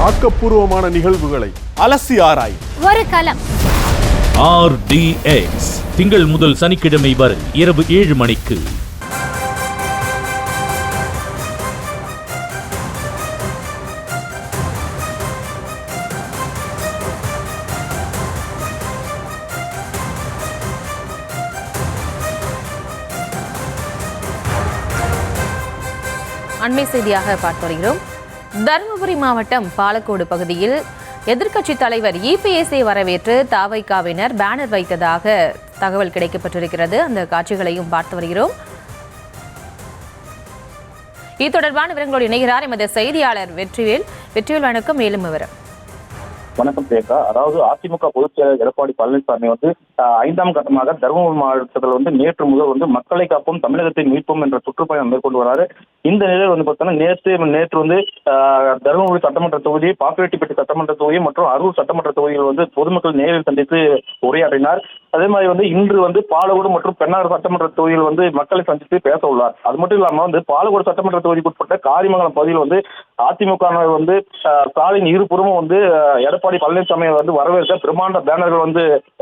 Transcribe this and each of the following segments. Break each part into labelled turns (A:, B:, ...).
A: ஆக்கப்பூர்வமான நிகழ்வுகளை அலசி ஆராய்
B: ஒரு களம்.
C: RDX திங்கள் முதல் சனிக்கிழமை வரை இரவு 7 மணிக்கு.
B: அண்மை செய்தியாக பார்த்து வருகிறோம். தருமபுரி மாவட்டம் பாலக்கோடு பகுதியில் எதிர்க்கட்சி தலைவர் இபிஎஸ்ஐ வரவேற்று தவைகாவினர் பேனர் வைத்ததாக தகவல் கிடைக்கப்பட்டிருக்கிறது. அந்த காட்சிகளையும் பார்த்து வருகிறோம். இது தொடர்பான விவரங்களோடு இணைகிறார் எமது செய்தியாளர் வெற்றிவேல். வணக்கம். மேலும் விவரம்.
D: வணக்கம் பிரியங்கா. அதாவது அதிமுக பொதுச் செயலர் எடப்பாடி பழனிசாமி 5ஆம் கட்டமாக தருமபுரி மாவட்டத்தில் நேற்று முதல் மக்களை காப்போம் தமிழகத்தை மீட்போம் என்ற சுற்றுப்பயணம் மேற்கொண்டு வராரு. இந்த நிலையில் பார்த்தோம்னா நேற்று தருமபுரி சட்டமன்ற தொகுதி, பாப்பிரெட்டிப்பட்டி சட்டமன்ற தொகுதி மற்றும் அரூர் சட்டமன்ற தொகுதியில் பொதுமக்கள் நேரில் சந்தித்து உரையாற்றினார். அதே மாதிரி இன்று பாலக்கோடு மற்றும் பெண்ணாகரம் சட்டமன்ற தொகுதியில் மக்களை சந்தித்து பேச உள்ளார். அது மட்டும் இல்லாம பாலக்கோடு சட்டமன்ற தொகுதிக்கு உட்பட்ட காரிமங்கலம் பகுதியில் அதிமுக சாலையின் இருபுறமும் எடப்பாடி பழனிசாமி வரவேற்க பிரம்மாண்ட பேனர்கள்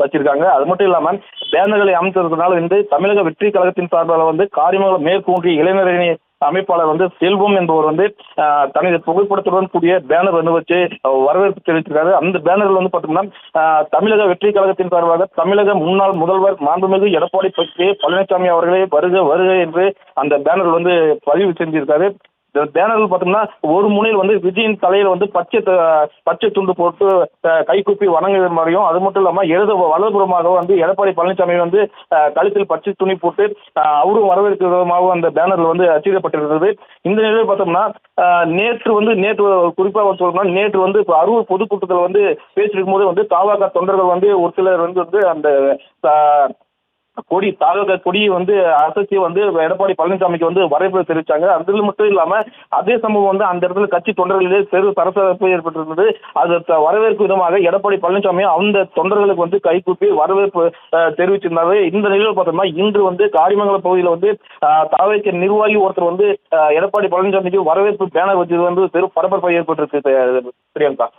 D: வச்சிருக்காங்க. அது மட்டும் இல்லாம பேனர்களை அமைத்ததுனால தமிழக வெற்றி கழகத்தின் சார்பாக காரிமங்கலம் மேற்கு ஒன்றிய இளைஞரணி அமைப்பாளர் செல்வம் என்பவர் தனது புகைப்படத்துடன் கூடிய பேனர் வச்சு வரவேற்பு தெரிவித்திருக்காரு. அந்த பேனர்கள் பார்த்தோம்னா தமிழக வெற்றி கழகத்தின் சார்பாக தமிழக முன்னாள் முதல்வர் மாண்புமிகு எடப்பாடி பழனிசாமி அவர்களே வருக வருக என்று அந்த பேனர் பதிவு செஞ்சிருக்காரு. பேனர்கள் பார்த்தோம்னா ஒரு முனையில் விஜயின் தலையில் பச்சை துண்டு போட்டு கைகூப்பி வணங்குகிற மாதிரியும், அது மட்டும் இல்லாம வலதுபுறமாக எடப்பாடி பழனிசாமி கழுத்தில் பச்சை துணி போட்டு அவரும் வரவேற்கிற விதமாக அந்த பேனர்ல அச்சிடப்பட்டிருந்தது. இந்த நிலையில் பார்த்தோம்னா நேற்று குறிப்பாக சொல்லணும்னா நேற்று அரூர் பொதுக்கூட்டத்தில் பேசியிருக்கும் போது தவாக தொண்டர்கள் ஒரு சிலர் அந்த கொடியை அசைச்சு எடப்பாடி பழனிசாமிக்கு வரவேற்பு தெரிவிச்சாங்க. அது மட்டும் இல்லாம அதே சமூகம் அந்த இடத்துல கட்சி தொண்டர்களிலே பெரு சரசரப்பு ஏற்பட்டிருந்தது. அது வரவேற்பு விதமாக எடப்பாடி பழனிசாமி அந்த தொண்டர்களுக்கு கைகூப்பி வரவேற்பு தெரிவிச்சிருந்தாரு. இந்த நிலையில் பார்த்தோம்னா இன்று காரிமங்கலம் பகுதியில் தவைக்க நிர்வாகி ஒருத்தர் எடப்பாடி பழனிசாமிக்கு வரவேற்பு பேனர் வச்சது பெரும் பரபரப்பை ஏற்பட்டிருக்கு. பிரியங்கா,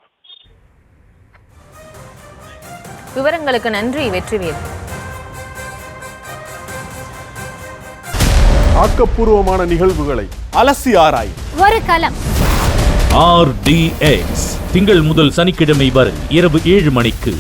B: விவரங்களுக்கு நன்றி வெற்றிவேல்.
A: ஆக்கப்பூர்வமான நிகழ்வுகளை அலசி ஆராய்
B: ஒரு களம்.
C: RDX திங்கள் முதல் சனிக்கிழமை வரை இரவு 7 மணிக்கு.